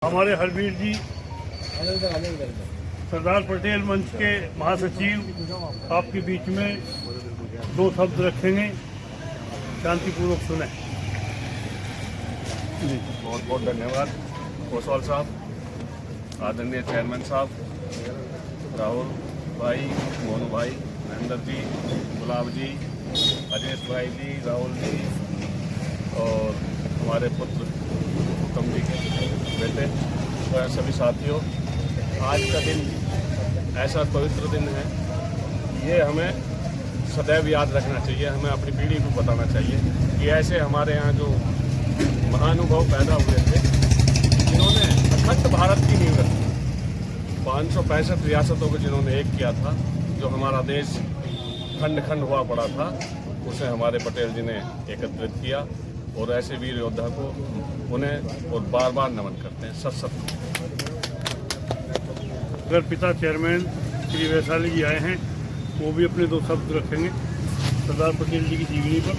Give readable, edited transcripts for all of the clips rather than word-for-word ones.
हमारे हरवीर जी सरदार पटेल मंच के महासचिव आपके बीच में दो शब्द रखेंगे, शांतिपूर्वक सुने। बहुत बहुत धन्यवाद ओसवाल साहब, आदरणीय चेयरमैन साहब, राहुल भाई, मोनू भाई, महेंद्र जी, गुलाब जी, अजेश भाई जी, राहुल जी और हमारे पुत्र उत्तम जी के बेटे, सभी साथियों, आज का दिन ऐसा पवित्र दिन है, ये हमें सदैव याद रखना चाहिए। हमें अपनी पीढ़ी को बताना चाहिए कि ऐसे हमारे यहाँ जो महानुभाव पैदा हुए थे, जिन्होंने अखंड भारत की नींव रखी, 565 रियासतों को जिन्होंने एक किया था, जो हमारा देश खंड खंड हुआ पड़ा था, उसे हमारे पटेल जी ने एकत्रित किया और ऐसे वीर योद्धा को उन्हें और बार बार नमन करते हैं। सत अगर पिता चेयरमैन श्री वैशाली जी आए हैं, वो भी अपने दो शब्द रखेंगे सरदार पटेल जी की जीवनी पर।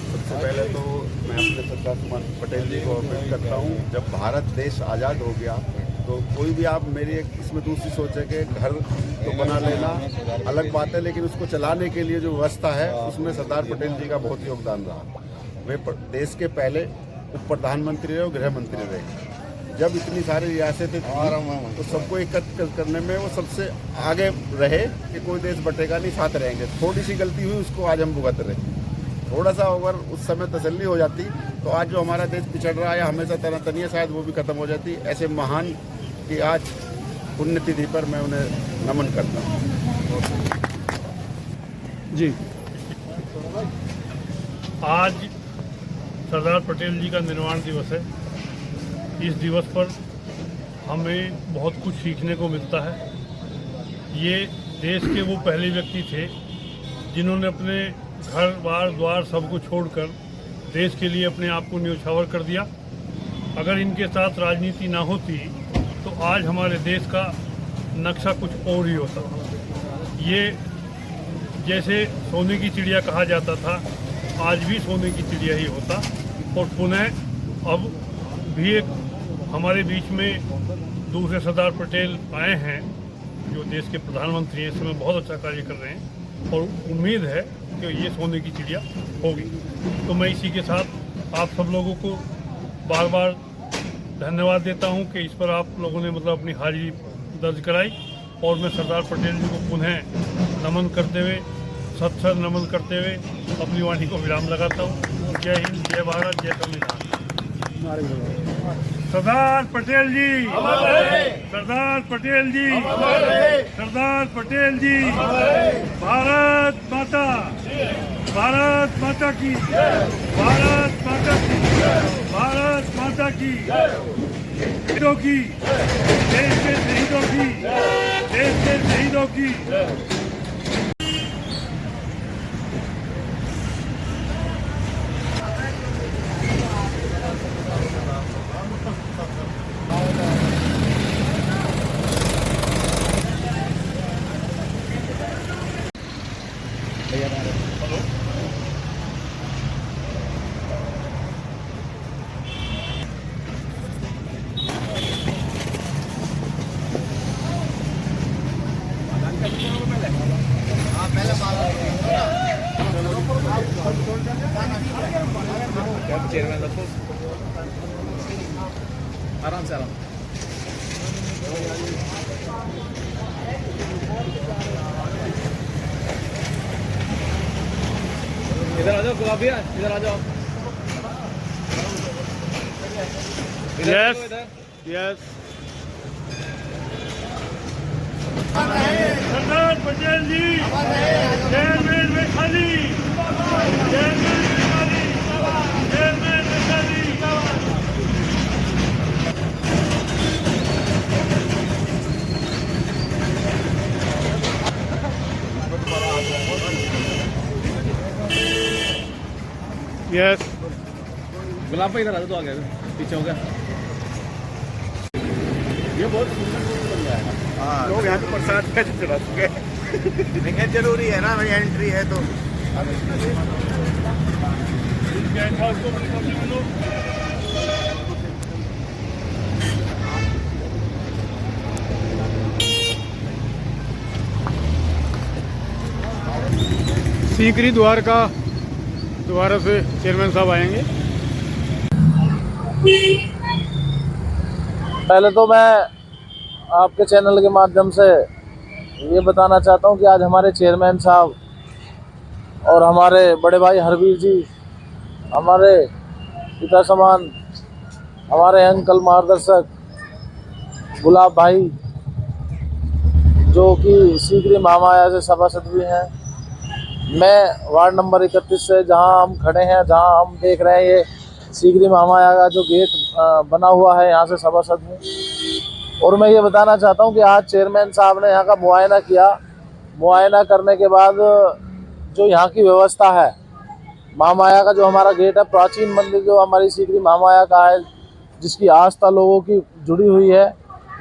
सबसे पहले तो मैं अपने सरदार पटेल जी को अवगत करता हूँ। जब भारत देश आज़ाद हो गया तो कोई भी आप मेरी एक इसमें दूसरी सोच है कि घर तो बना लेना अलग बात है, लेकिन उसको चलाने के लिए जो व्यवस्था है उसमें सरदार पटेल जी का बहुत योगदान रहा। वे देश के पहले उप प्रधानमंत्री रहे और गृह मंत्री रहे। जब इतनी सारी रियासतें थी तो सबको एकत्र करने में वो सबसे आगे रहे कि कोई देश बटेगा नहीं, साथ रहेंगे। थोड़ी सी गलती हुई, उसको आज हम भुगत रहे। थोड़ा सा अगर उस समय तसल्ली हो जाती तो आज जो हमारा देश पिछड़ रहा है हमेशा तनातनी है, शायद वो भी खत्म हो जाती। ऐसे महान की आज पुण्यतिथि पर मैं उन्हें नमन करता हूँ। जी, आज सरदार पटेल जी का निर्वाण दिवस है। इस दिवस पर हमें बहुत कुछ सीखने को मिलता है। ये देश के वो पहले व्यक्ति थे जिन्होंने अपने घर बार द्वार सबको छोड़कर देश के लिए अपने आप को न्यौछावर कर दिया। अगर इनके साथ राजनीति ना होती तो आज हमारे देश का नक्शा कुछ और ही होता। ये जैसे सोने की चिड़िया कहा जाता था, आज भी सोने की चिड़िया ही होता। और पुनः अब भी एक हमारे बीच में दूसरे सरदार पटेल आए हैं जो देश के प्रधानमंत्री हैं, इस समय बहुत अच्छा कार्य कर रहे हैं और उम्मीद है कि ये सोने की चिड़िया होगी। तो मैं इसी के साथ आप सब लोगों को बार बार धन्यवाद देता हूं कि इस पर आप लोगों ने मतलब अपनी हाजिरी दर्ज कराई। और मैं सरदार पटेल जी को पुनः नमन करते हुए, सत नमन करते हुए अपनी वाणी को विराम लगाता हूँ। जय हिंद, जय भारत, जय संविधान। सरदार पटेल जी, सरदार पटेल जी, सरदार पटेल जी, भारत माता, भारत माता की, भारत माता की, भारत माता की, शहीदों की, देश के शहीदों की, देश के शहीदों की। आराम से आराम। इधर आ जाओ गुलाब भैया, इधर आ जाओ। Yes yes. Sardar Patel ji, chairman Vaishali, chairman Vaishali, chairman Vaishali. Yes, Gulab भाई इधर आ जाओ, तो आ गया पीछे हो गया। ये बहुत सुंदर बन गया है। हाँ, लोग यहाँ पे प्रसाद का चढ़ा चुके हैं। लेकिन जरूरी है ना भाई, एंट्री है तो। क्या था उसको सीकरी द्वारका दोबारा से चेयरमैन साहब आएंगे। पहले तो मैं आपके चैनल के माध्यम से ये बताना चाहता हूँ कि आज हमारे चेयरमैन साहब और हमारे बड़े भाई हरवीर जी, हमारे पिता समान, हमारे अंकल मार्गदर्शक गुलाब भाई, जो कि सीकरी महामाया से सभासद भी हैं। मैं वार्ड नंबर 31 से, जहां हम खड़े हैं, जहां हम देख रहे हैं ये सीकरी महामाया का जो गेट बना हुआ है, यहाँ से सभासद हूँ। और मैं ये बताना चाहता हूँ कि आज चेयरमैन साहब ने यहाँ का मुआयना किया। मुआयना करने के बाद जो यहाँ की व्यवस्था है, महामाया का जो हमारा गेट है, प्राचीन मंदिर जो हमारी सीकरी महामाया का है, जिसकी आस्था लोगों की जुड़ी हुई है,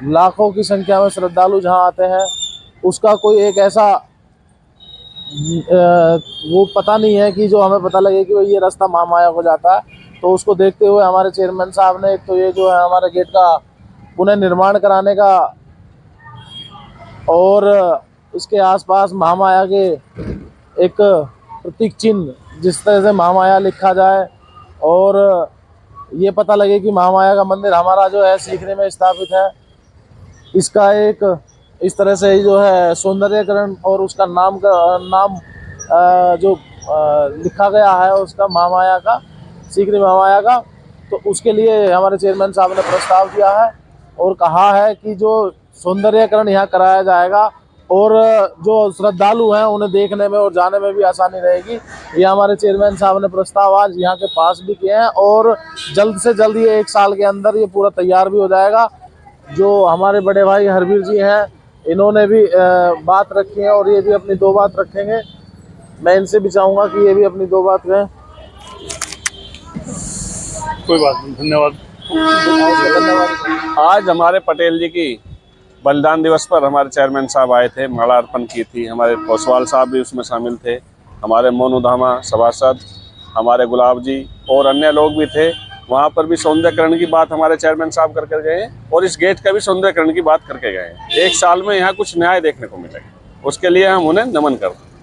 लाखों की संख्या में श्रद्धालु जहाँ आते हैं, उसका कोई एक ऐसा वो पता नहीं है कि जो हमें पता लगे कि ये रास्ता महामाया को जाता है। तो उसको देखते हुए हमारे चेयरमैन साहब ने एक तो ये जो है हमारे गेट का पुनर्निर्माण कराने का, और इसके आसपास महामाया के एक प्रतीक चिन्ह, जिस तरह से महामाया लिखा जाए और ये पता लगे कि महामाया का मंदिर हमारा जो है सीकरी में स्थापित है, इसका एक इस तरह से जो है सौंदर्यकरण और उसका नाम जो लिखा गया है उसका महामाया का, सीकरी महामाया का, तो उसके लिए हमारे चेयरमैन साहब ने प्रस्ताव दिया है और कहा है कि जो सौंदर्यकरण यहाँ कराया जाएगा और जो श्रद्धालु हैं उन्हें देखने में और जाने में भी आसानी रहेगी। ये हमारे चेयरमैन साहब ने प्रस्ताव आज यहाँ के पास भी किए हैं और जल्द से जल्द ये 1 साल के अंदर ये पूरा तैयार भी हो जाएगा। जो हमारे बड़े भाई हरवीर जी हैं, इन्होंने भी बात रखी है और ये भी अपनी 2 बात रखेंगे। मैं इनसे भी चाहूँगा कि ये भी अपनी 2 बात कहें। कोई बात नहीं, धन्यवाद। आज हमारे पटेल जी की बलिदान दिवस पर हमारे चेयरमैन साहब आए थे, माला अर्पण की थी। हमारे ओसवाल साहब भी उसमें शामिल थे, हमारे मोनू धामा सभासद, हमारे गुलाब जी और अन्य लोग भी थे। वहाँ पर भी सौंदर्यकरण की बात हमारे चेयरमैन साहब करके गए हैं और इस गेट का भी सौंदर्यकरण की बात करके गए हैं। 1 साल में यहाँ कुछ न्याय देखने को मिलेगा, उसके लिए हम उन्हें नमन करते हैं।